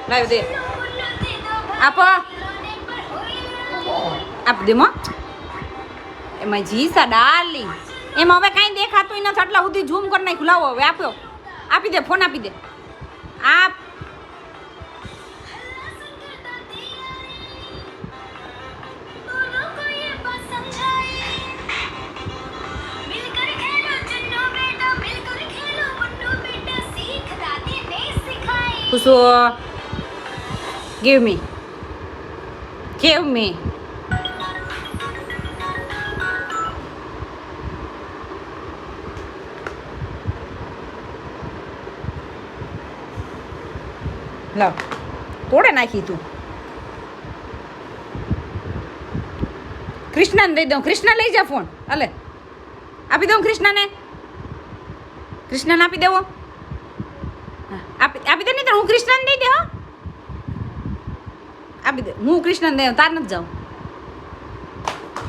લાવી દે આપો આપ દે મો એમાં જીસા ડાર્લિંગ એમાં હવે કાંઈ દેખાતું નથી આટલા સુધી ઝૂમ કરી નાખ્યું લાવો હવે આપ્યો આપી દે ફોન આપી દે આપ ખુશો give me લાવ તોડે નાખી તું કૃષ્ણને દઈ દઉં કૃષ્ણ લઈ જા ફોન અલે આપી દઉં કૃષ્ણને આપી દેવો આપી દે નહીં તો હું કૃષ્ણને દઈ દે હો આપી દે હું કૃષ્ણને દઈ તાર નથી જાઉં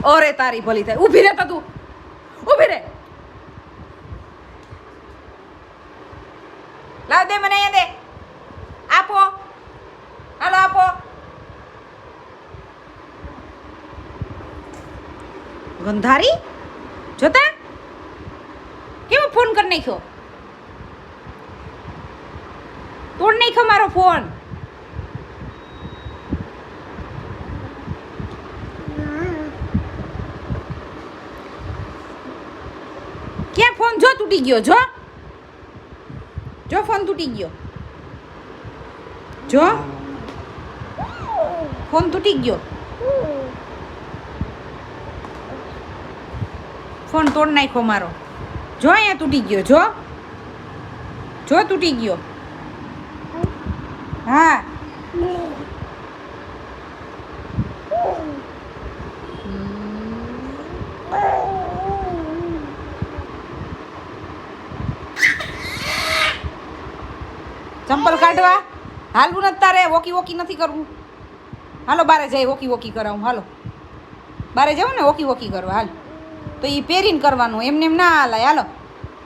ઓરે તારી ભલી થાય ઊભી રહે તો તું ઊભી રહે લાવ દે મને અહીંયા દે આપો હાલો આપો ગંધારી જોતા કેવો ફોન કરી નાખ્યો તોડ નાખ્યો મારો ફોન ક્યાં ફોન જો તૂટી ગયો જો ફોન તૂટી ગયો જો ફોન તૂટી ગયો ફોન તોડ નાખ્યો મારો જો અહીંયા તૂટી ગયો જો તૂટી ગયો હા ચંપલ કાઢવા હાલવું નથી તારે વોકી નથી કરવું હાલો બારે જાય વોકી કરાવું હાલો બારે જાઉં ને વોકી કરવા હાલ તો એ પહેરીને કરવાનું એમને એમ ના હાલાય હાલો